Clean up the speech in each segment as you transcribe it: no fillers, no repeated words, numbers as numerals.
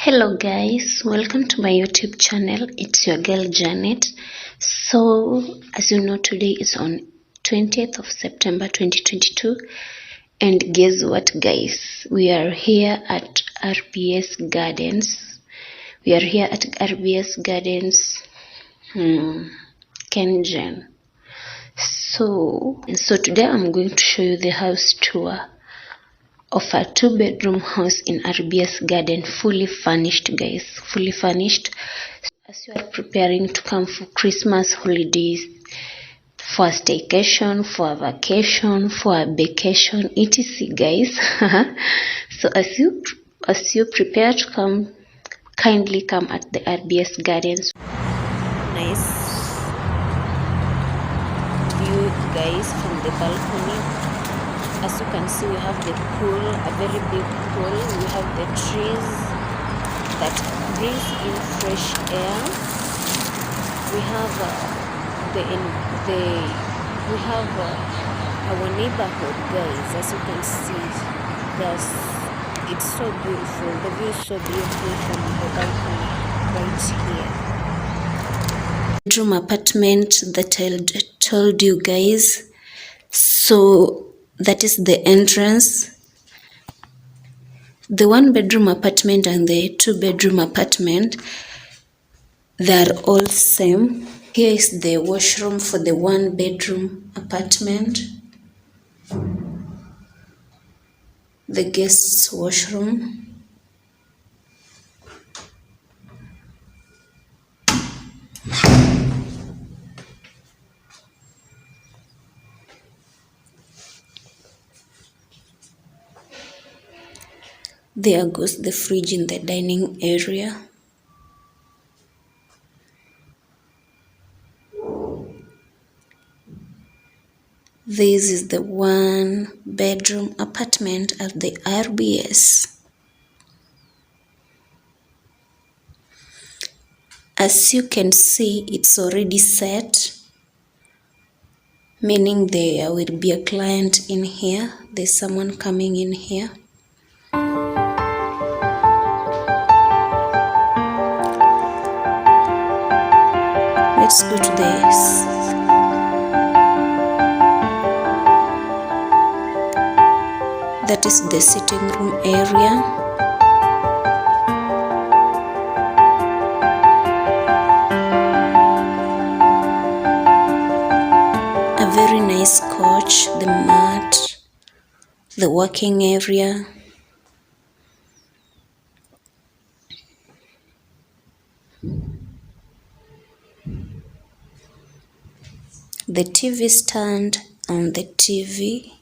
Hello guys, welcome to my YouTube channel. It's your girl Janet. So as you know, today is on 20th of September 2022, and guess what guys, we are here at RBS Gardens. Kengen. So today I'm going to show you the house tour of a 2-bedroom house in RBS Garden, fully furnished guys, fully furnished. As you are preparing to come for Christmas holidays, for a staycation, for a vacation, for a vacation, etc guys. So as you prepare to come, kindly come at the RBS Gardens. Nice view guys from the balcony. As you can see, we have the pool, a very big pool. We have the trees that brings in fresh air. We have our neighborhood guys. As you can see, it's so beautiful. The view is so beautiful from the balcony right here. Bedroom apartment that I told you guys. So that is the entrance. The 1-bedroom apartment and the 2-bedroom apartment, they are all same. Here is the washroom for the 1-bedroom apartment, the guest's washroom. There goes the fridge in the dining area. This is the 1-bedroom apartment at the RBS. As you can see, it's already set, meaning there will be a client in here. There's someone coming in here. Let's go to this. That is the sitting room area. A very nice couch, the mat, the working area. The TV stand and the TV.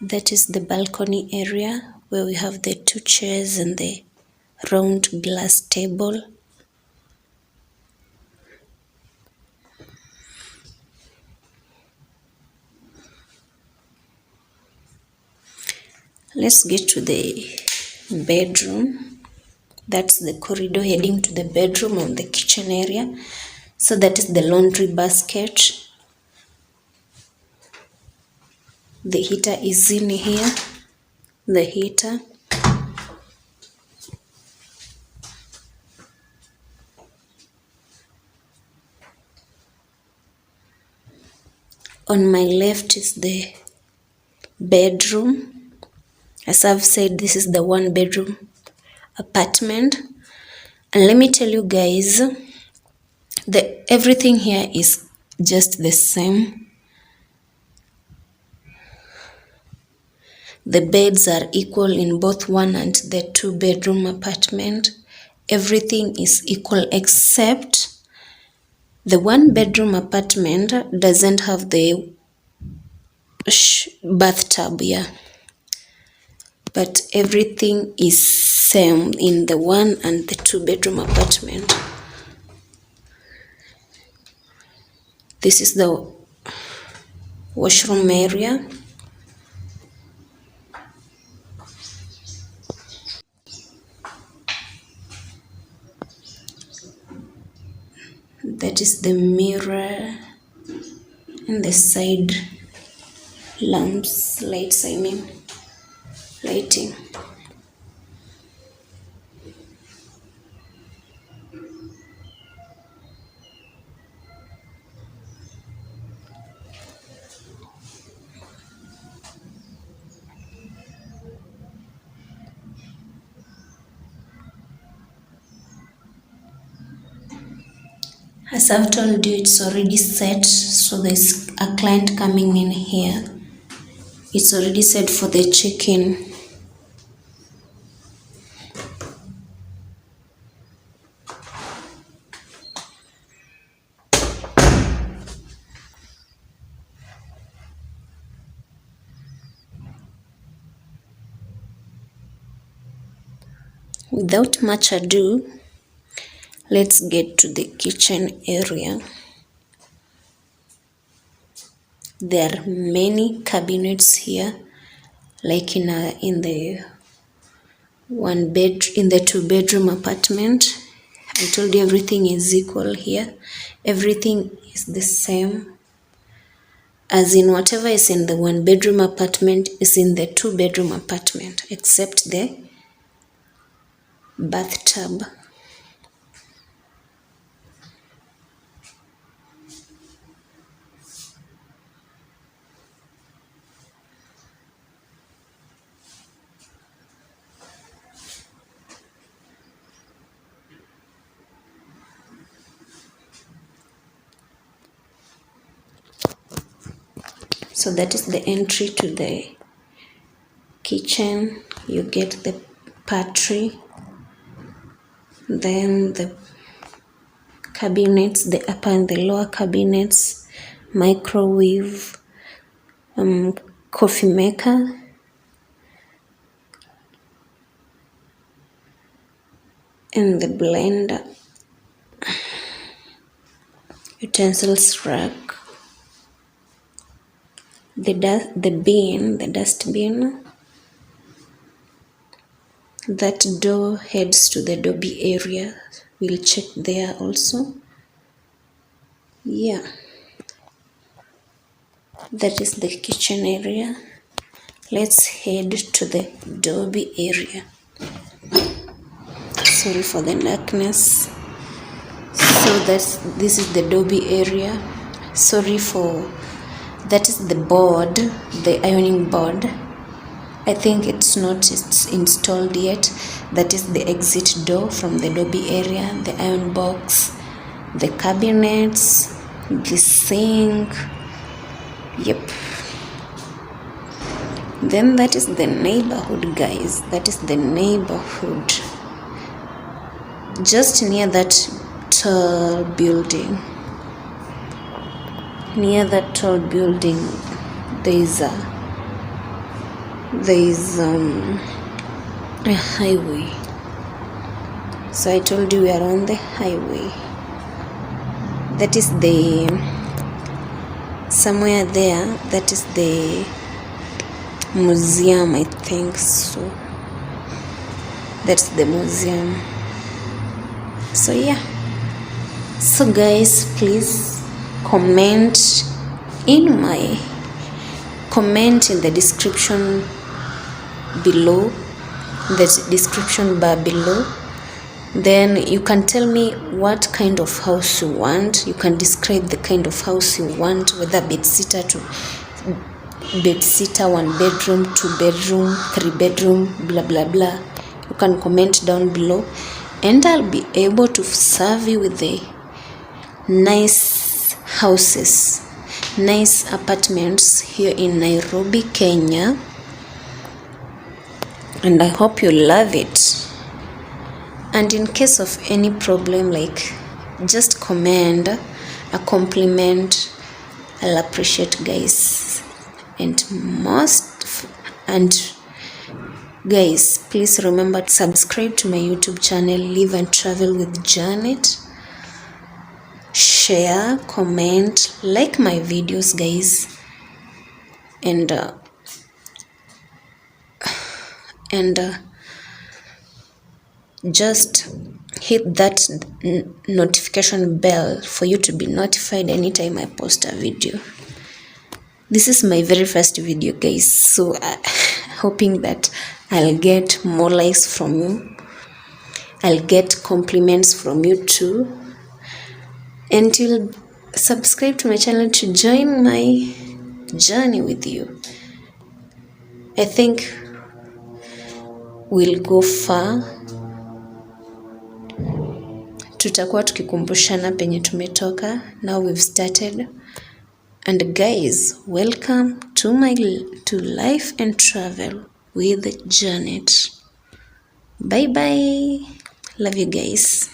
That is the balcony area where we have the 2 chairs and the round glass table. Let's get to the bedroom. That's the corridor heading to the bedroom and the kitchen area. So that is the laundry basket. The heater is in here. The heater. On my left is the bedroom. As I've said, this is the 1-bedroom apartment. And let me tell you guys, everything here is just the same. The beds are equal in both 1 and the 2-bedroom apartment. Everything is equal except the 1-bedroom apartment doesn't have the bathtub here. But everything is same in the 1 and the 2-bedroom apartment. This is the washroom area. That is the mirror and the side lamps, lights, I mean, lighting. As I've told you, it's already set, so there's a client coming in here. It's already set for the check-in. Without much ado, let's get to the kitchen area. There are many cabinets here, like in the two-bedroom apartment. I told you everything is equal here. Everything is the same. As in, whatever is in the one-bedroom apartment is in the two-bedroom apartment, except the bathtub. So that is the entry to the kitchen. You get the pantry, then the cabinets, the upper and the lower cabinets, microwave, coffee maker, and the blender, utensils rack, the dustbin. That door heads to the lobby area. We'll check there also. Yeah, that is the kitchen area. Let's head to the lobby area. Sorry for the darkness. So this is the lobby area. Sorry for that is the board, the ironing board. I think it's installed yet. That is the exit door from the lobby area, the iron box, the cabinets, the sink. Yep. Then that is the neighborhood, guys. That is the neighborhood. Just near that tall building. Near that tall building, there is a highway. So I told you we are on the highway. That is somewhere there, that is the museum, I think so. That's the museum. So yeah. So guys, please comment in the description below, the description bar below. Then you can tell me what kind of house you want. You can describe the kind of house you want, whether bedsitter, 1 bedroom, 2 bedroom, 3 bedroom, blah blah blah. You can comment down below, and I'll be able to serve you with the nice houses, nice apartments here in Nairobi, Kenya. And I hope you love it. And in case of any problem, like, just comment a compliment. I'll appreciate, guys. And guys, please remember to subscribe to my YouTube channel, Live and Travel with Janet. Share, comment, like my videos, guys. And just hit that notification bell for you to be notified anytime I post a video. This is my very first video, guys, so hoping that I'll get more likes from you, I'll get compliments from you too, and you'll subscribe to my channel to join my journey with you. I think we'll go far. Tutakuwa tukikumbushana penye tumetoka. Now we've started. And guys, welcome to Life and Travel with Janet. Bye bye. Love you guys.